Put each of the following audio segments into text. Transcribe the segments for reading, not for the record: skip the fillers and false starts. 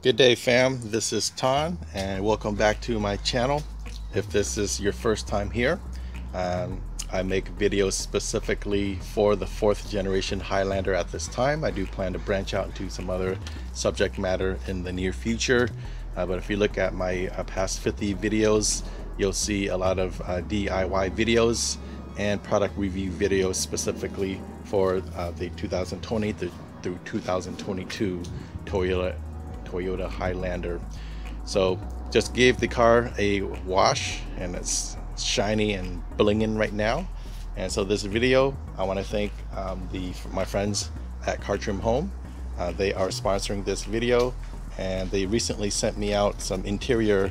Good day, fam. This is Ton and welcome back to my channel. If this is your first time here, I make videos specifically for the 4th generation Highlander at this time. I do plan to branch out into some other subject matter in the near future, but if you look at my past 50 videos, you'll see a lot of DIY videos and product review videos specifically for the 2020 through 2022 Toyota Highlander. So just gave the car a wash and it's shiny and blinging right now. And so this video, I want to thank my friends at CarTrimHome. They are sponsoring this video, and they recently sent me out some interior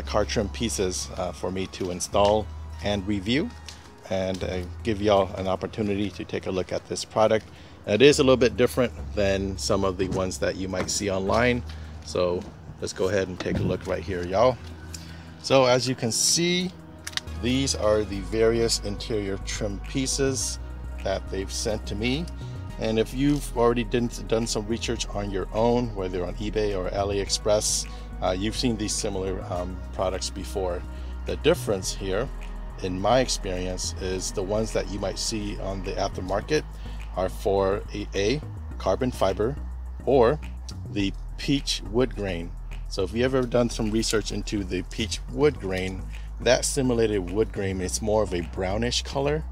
car trim pieces for me to install and review, and give y'all an opportunity to take a look at this product. It is a little bit different than some of the ones that you might see online. So let's go ahead and take a look right here, y'all. So as you can see, these are the various interior trim pieces that they've sent to me. And if you've already done some research on your own, whether on eBay or AliExpress, you've seen these similar products before. The difference here, in my experience, is the ones that you might see on the aftermarket are for a carbon fiber or the peach wood grain. So if you ever done some research into the peach wood grain, that simulated wood grain is more of a brownish color,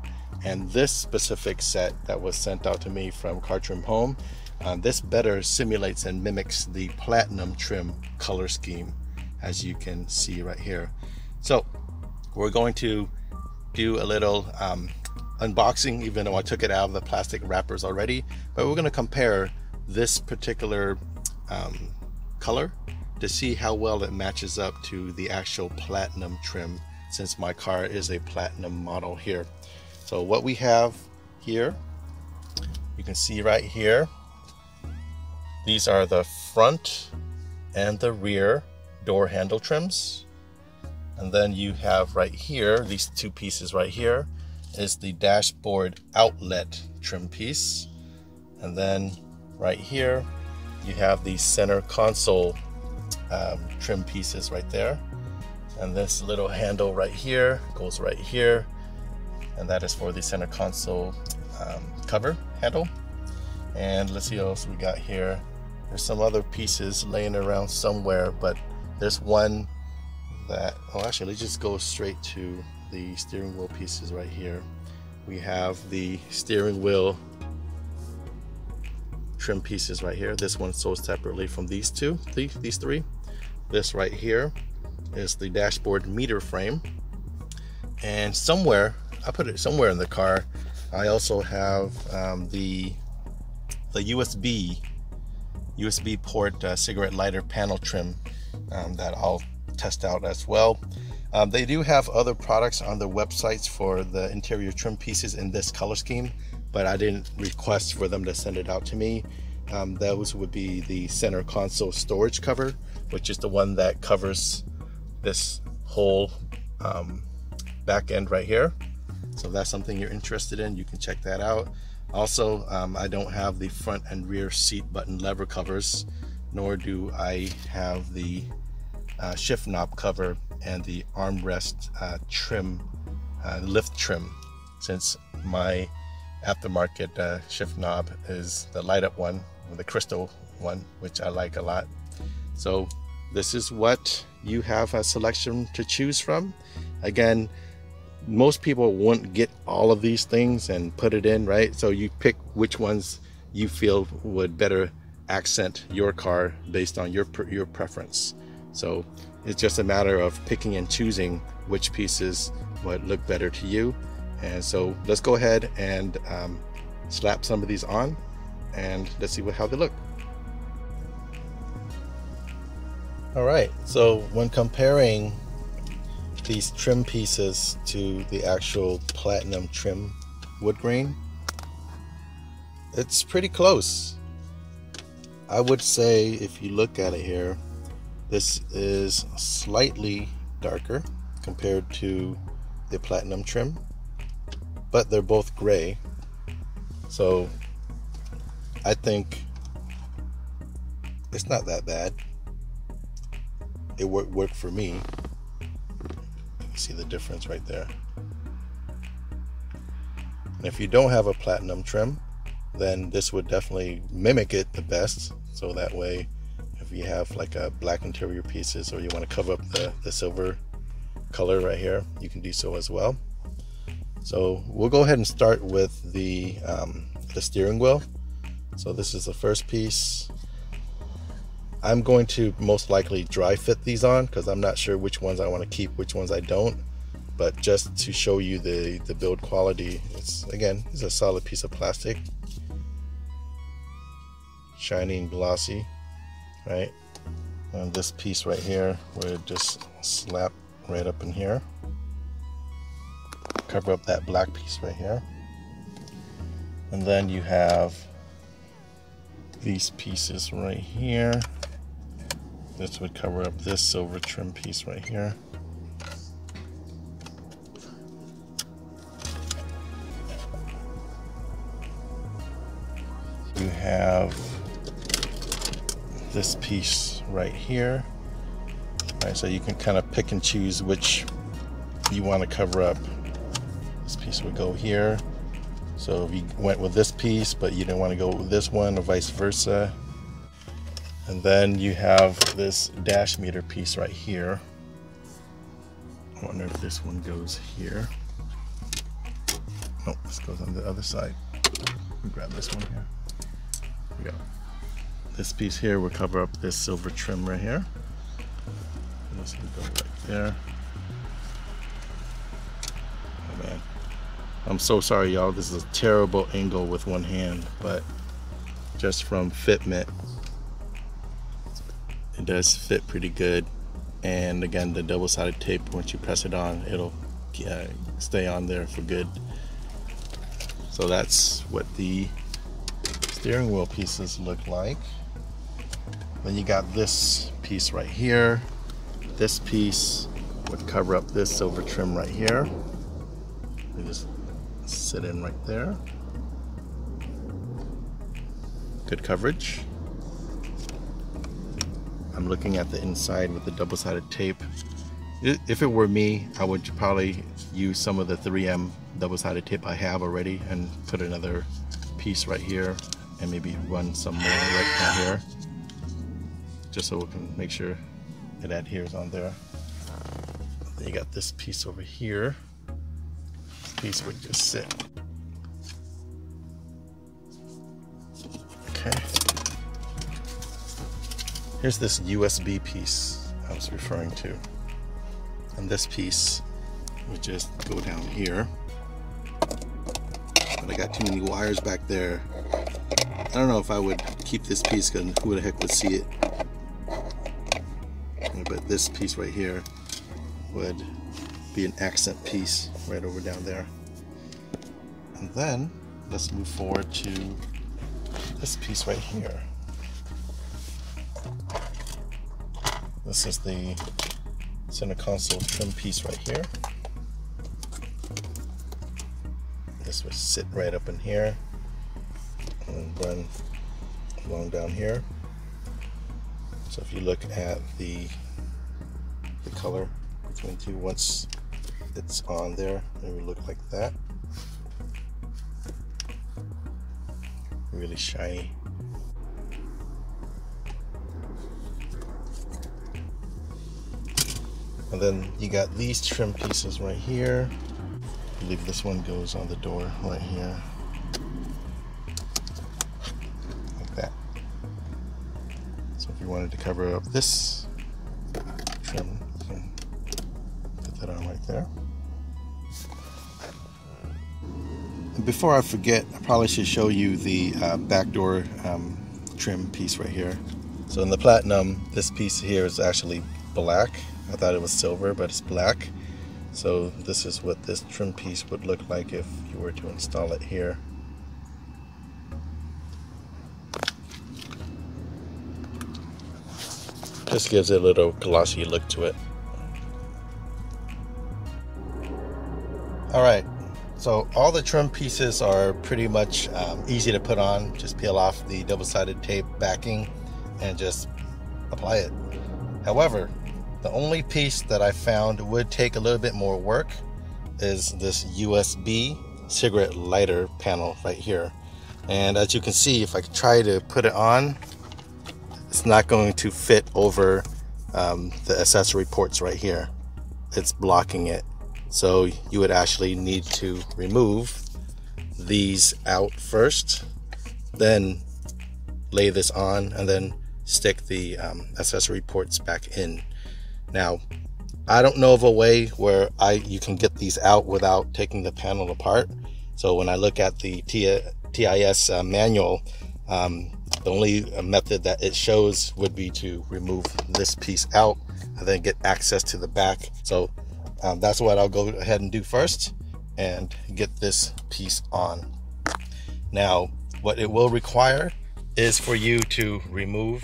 and this specific set that was sent out to me from CarTrimHome, this better simulates and mimics the platinum trim color scheme, as you can see right here. So we're going to do a little unboxing, even though I took it out of the plastic wrappers already, but we're going to compare this particular color to see how well it matches up to the actual platinum trim, since my car is a platinum model here. So what we have here, you can see right here, these are the front and the rear door handle trims. And then you have right here, these two pieces right here is the dashboard outlet trim piece. And then right here you have the center console trim pieces right there. And this little handle right here goes right here, and that is for the center console cover handle. And let's see what else we got here. There's some other pieces laying around somewhere, but there's one that, oh, actually let's just go straight to the steering wheel pieces right here. We have the steering wheel trim pieces right here. This one sold separately from these three. This right here is the dashboard meter frame, and somewhere, I put it somewhere in the car, I also have the USB port cigarette lighter panel trim that I'll test out as well. They do have other products on their websites for the interior trim pieces in this color scheme, but I didn't request for them to send it out to me. Those would be the center console storage cover, which is the one that covers this whole back end right here. So if that's something you're interested in, you can check that out. Also, I don't have the front and rear seat button lever covers, nor do I have the shift knob cover and the armrest trim, lift trim, since my aftermarket shift knob is the light up one, the crystal one, which I like a lot. So this is what you have a selection to choose from. Again, most people won't get all of these things and put it in, right? So you pick which ones you feel would better accent your car based on your preference. So it's just a matter of picking and choosing which pieces would look better to you. And so let's go ahead and slap some of these on, and let's see how they look. All right, so when comparing these trim pieces to the actual platinum trim wood grain, it's pretty close. I would say, if you look at it here, this is slightly darker compared to the platinum trim, but they're both gray. So I think it's not that bad. it worked for me. See the difference right there. And if you don't have a platinum trim, then this would definitely mimic it the best. So that way, if you have like a black interior pieces, or you want to cover up the silver color right here, you can do so as well. So we'll go ahead and start with the steering wheel. So this is the first piece. I'm going to most likely dry fit these on because I'm not sure which ones I want to keep, which ones I don't. But just to show you the build quality, it's a solid piece of plastic, shiny and glossy, right? And this piece right here would just slap right up in here, cover up that black piece right here. And then you have these pieces right here. This would cover up this silver trim piece right here. You have this piece right here. All right, so you can kind of pick and choose which you want to cover up. This piece would go here. So if you went with this piece, but you didn't want to go with this one, or vice versa. And then you have this dash meter piece right here. I wonder if this one goes here. Nope, this goes on the other side. Let me grab this one here. Here we go. This piece here will cover up this silver trim right here. And this will go right there. Oh man. I'm so sorry, y'all. This is a terrible angle with one hand, but just from fitment, it does fit pretty good. And again, the double-sided tape, once you press it on, it'll stay on there for good. So that's what the steering wheel pieces look like. Then you got this piece right here. This piece would cover up this silver trim right here. You just sit in right there. Good coverage. I'm looking at the inside with the double-sided tape. If it were me, I would probably use some of the 3M double-sided tape I have already and put another piece right here and maybe run some more right down here, just so we can make sure it adheres on there. Then you got this piece over here. This piece would just sit. Okay. Here's this USB piece I was referring to. And this piece would just go down here. But I got too many wires back there. I don't know if I would keep this piece because who the heck would see it. But this piece right here would be an accent piece right over down there. And then let's move forward to this piece right here. This is the center console trim piece right here. This would sit right up in here and run along down here. So if you look at the color between the two, once it's on there, it would look like that. Really shiny. And then you got these trim pieces right here. I believe this one goes on the door right here. Like that. So if you wanted to cover up this trim, you can put that on right there. And before I forget, I probably should show you the back door trim piece right here. So in the Platinum, this piece here is actually black. I thought it was silver, but it's black. So this is what this trim piece would look like if you were to install it here. Just gives it a little glossy look to it. Alright, so all the trim pieces are pretty much easy to put on. Just peel off the double-sided tape backing and just apply it. However, The only piece that I found would take a little bit more work is this USB cigarette lighter panel right here. And as you can see, if I try to put it on, it's not going to fit over the accessory ports right here. It's blocking it. So you would actually need to remove these out first, then lay this on, and then stick the accessory ports back in. Now, I don't know of a way where you can get these out without taking the panel apart. So when I look at the TIS manual, the only method that it shows would be to remove this piece out and then get access to the back. So that's what I'll go ahead and do first and get this piece on. Now, what it will require is for you to remove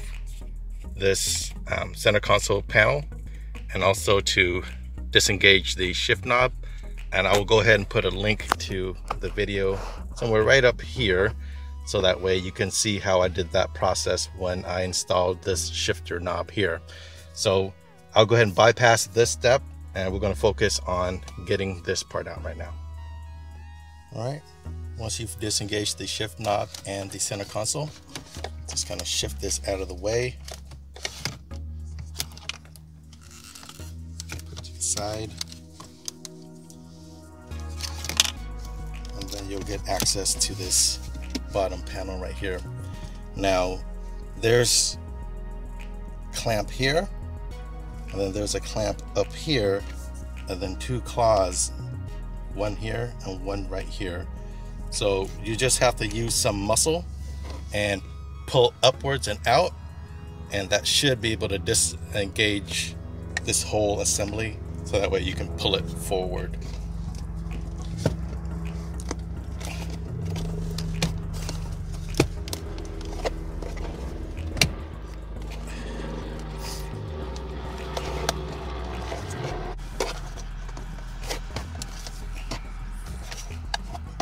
this center console panel and also to disengage the shift knob. And I will go ahead and put a link to the video somewhere right up here, so that way you can see how I did that process when I installed this shifter knob here. So I'll go ahead and bypass this step, and we're going to focus on getting this part out right now. All right, once you've disengaged the shift knob and the center console, just kind of shift this out of the way. Put it to the side. And then you'll get access to this bottom panel right here. Now, there's a clamp here, and then there's a clamp up here, and then two claws, one here and one right here. So you just have to use some muscle and pull upwards and out, and that should be able to disengage this whole assembly, so that way you can pull it forward.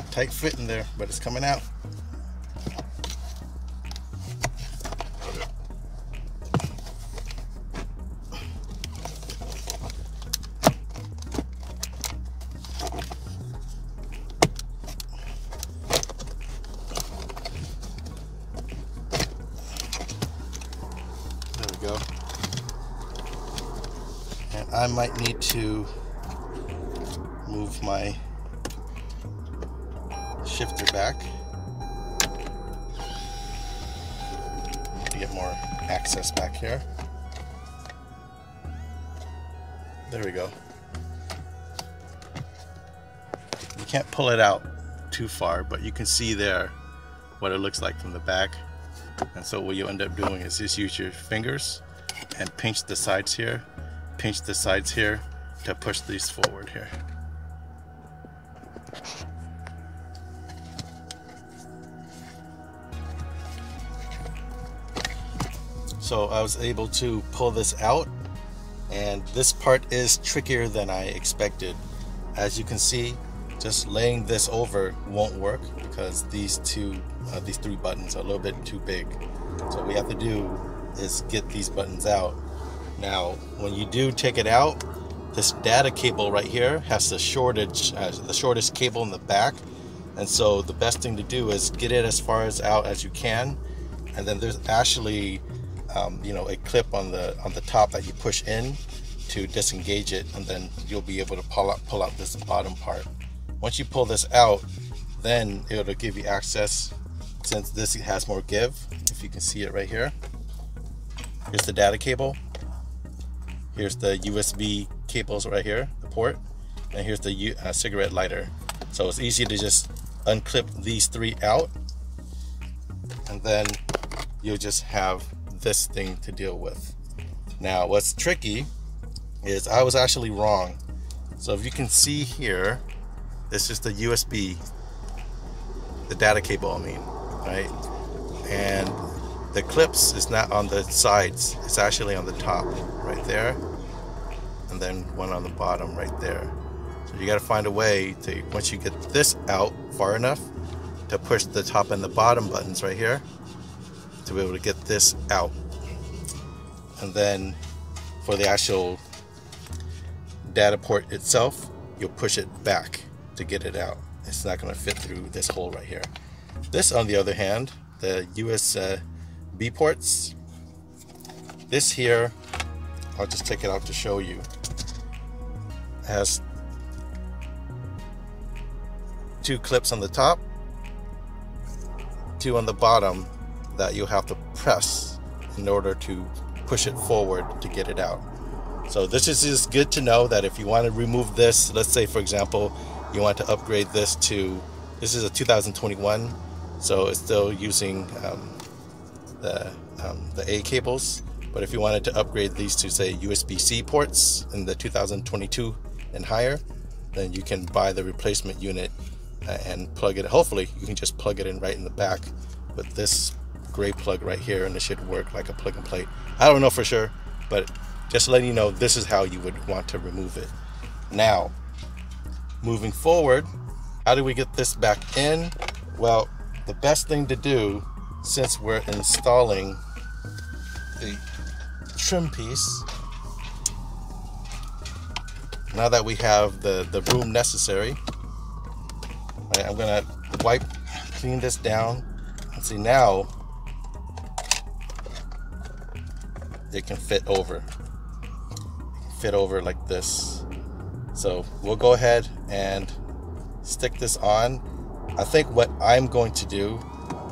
Tight fit in there, but it's coming out. There we go. And I might need to move my shifter back to get more access back here. There we go. You can't pull it out too far, but you can see there what it looks like from the back. And so what you end up doing is just use your fingers and pinch the sides here, pinch the sides here to push these forward here. So I was able to pull this out, and this part is trickier than I expected. As you can see, just laying this over won't work because these three buttons are a little bit too big. So what we have to do is get these buttons out. Now, when you do take it out, this data cable right here has the shortest cable in the back, and so the best thing to do is get it as far out as you can, and then there's actually a clip on the top that you push in to disengage it, and then you'll be able to pull out this bottom part. Once you pull this out, then it'll give you access, since this has more give. If you can see it right here, here's the data cable, here's the USB cables right here, the port, and here's the cigarette lighter. So it's easy to just unclip these three out, and then you'll just have this thing to deal with. Now, what's tricky is I was actually wrong. So if you can see here, this is the USB, the data cable, I mean, right? And the clips is not on the sides, it's actually on the top right there, and then one on the bottom right there. So you got to find a way to, once you get this out far enough, to push the top and the bottom buttons right here to be able to get this out. And then for the actual data port itself, you'll push it back to get it out. It's not going to fit through this hole right here. This, on the other hand, the USB ports, this here, I'll just take it out to show you, has 2 clips on the top, 2 on the bottom that you'll have to press in order to push it forward to get it out. So this is just good to know that if you want to remove this, let's say for example you want to upgrade this to, this is a 2021, so it's still using the A cables, but if you wanted to upgrade these to say USB-C ports in the 2022 and higher, then you can buy the replacement unit and plug it. Hopefully you can just plug it in right in the back with this gray plug right here, and it should work like a plug and play. I don't know for sure, but just letting you know, this is how you would want to remove it. Now, moving forward, how do we get this back in? Well, the best thing to do, since we're installing the trim piece, now that we have the room necessary, right, I'm gonna clean this down, and see now it can fit over. Like this. So we'll go ahead and stick this on. I think what I'm going to do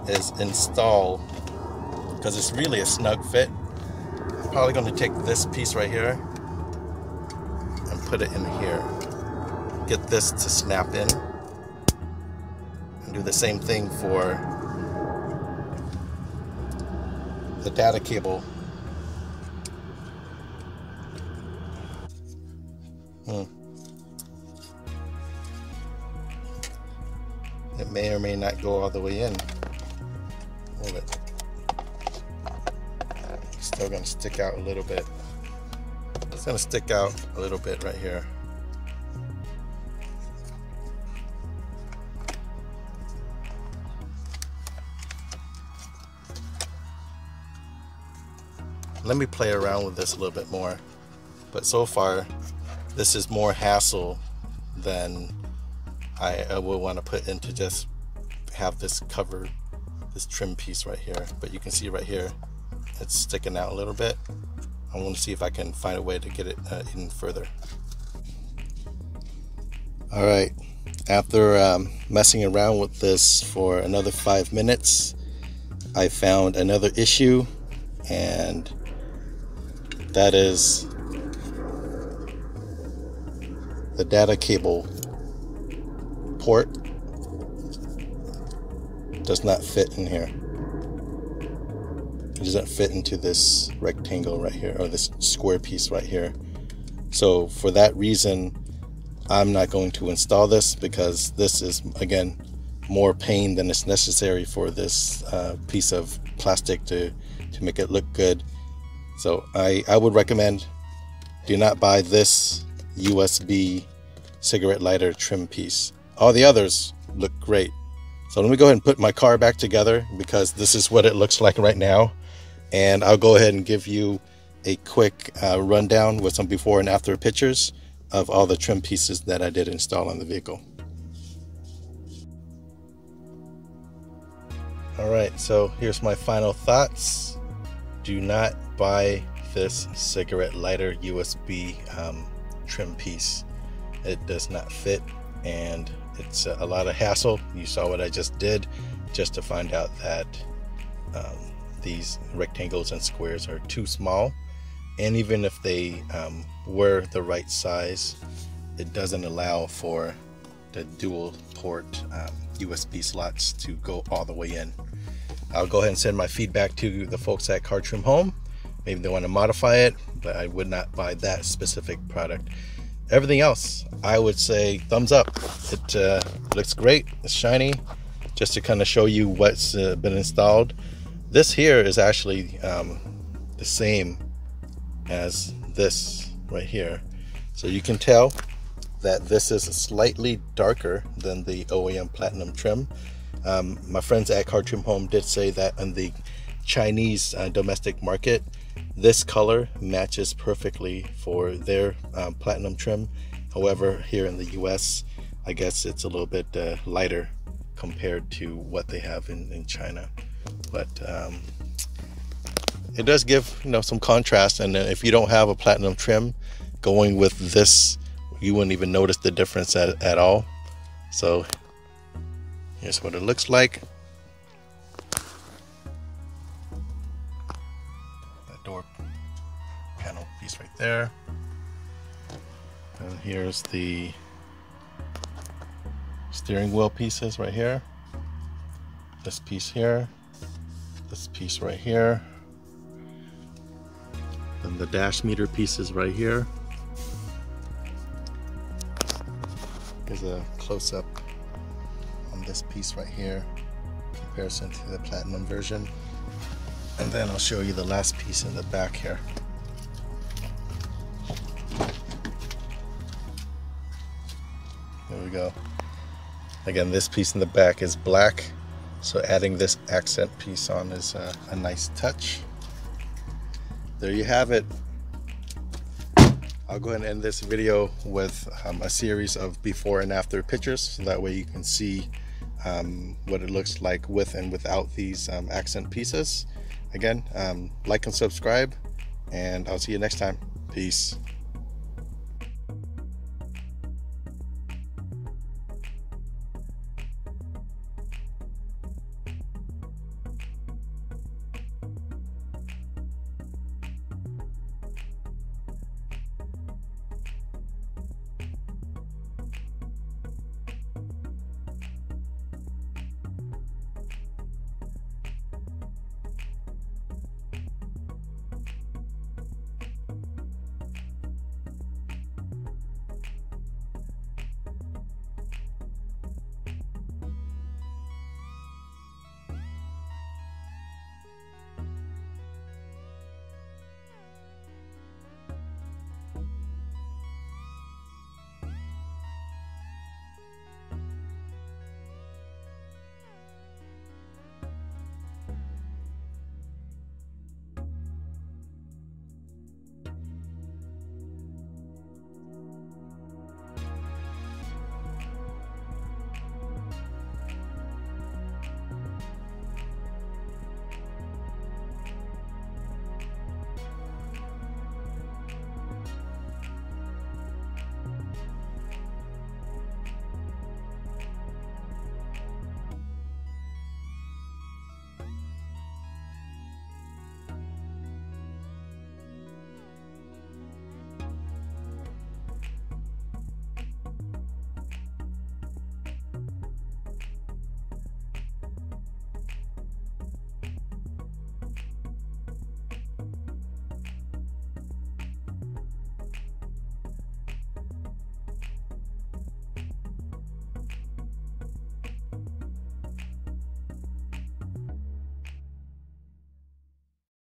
is install, because it's really a snug fit, I'm probably going to take this piece right here and put it in here. Get this to snap in. And do the same thing for the data cable. It may or may not go all the way in. Hold it. It's still going to stick out a little bit. It's going to stick out a little bit right here. Let me play around with this a little bit more. But so far, this is more hassle than I will want to put into just have this cover, this trim piece right here. But you can see right here, it's sticking out a little bit. I want to see if I can find a way to get it in further. All right, after messing around with this for another 5 minutes, I found another issue, and that is the data cable port does not fit in here. It doesn't fit into this rectangle right here, or this square piece right here. So for that reason, I'm not going to install this, because this is, again, more pain than is necessary for this piece of plastic to make it look good. So I would recommend, do not buy this USB cigarette lighter trim piece. All the others look great. So let me go ahead and put my car back together, because this is what it looks like right now. And I'll go ahead and give you a quick rundown with some before and after pictures of all the trim pieces that I did install on the vehicle. All right, so here's my final thoughts. Do not buy this cigarette lighter USB trim piece. It does not fit, and it's a lot of hassle. You saw what I just did just to find out that these rectangles and squares are too small, and even if they were the right size, it doesn't allow for the dual port USB slots to go all the way in. I'll go ahead and send my feedback to the folks at CarTrimHome. Maybe they want to modify it, but I would not buy that specific product. Everything else, I would say thumbs up. It looks great, it's shiny. Just to kind of show you what's been installed, this here is actually the same as this right here. So you can tell that this is slightly darker than the OEM Platinum trim. My friends at CarTrimHome did say that on the Chinese domestic market, this color matches perfectly for their platinum trim. However, here in the US, I guess it's a little bit lighter compared to what they have in China. But it does give, you know, some contrast. And if you don't have a platinum trim, going with this, you wouldn't even notice the difference at all. So here's what it looks like. That door panel piece right there. And here's the steering wheel pieces right here. This piece here. This piece right here. And the dash meter pieces right here. Here's a close-up on this piece right here, in comparison to the platinum version. And then I'll show you the last piece in the back here. There we go. Again, this piece in the back is black, so adding this accent piece on is a nice touch. There you have it. I'll go ahead and end this video with a series of before and after pictures, so that way you can see what it looks like with and without these accent pieces. Again, like and subscribe, and I'll see you next time. Peace.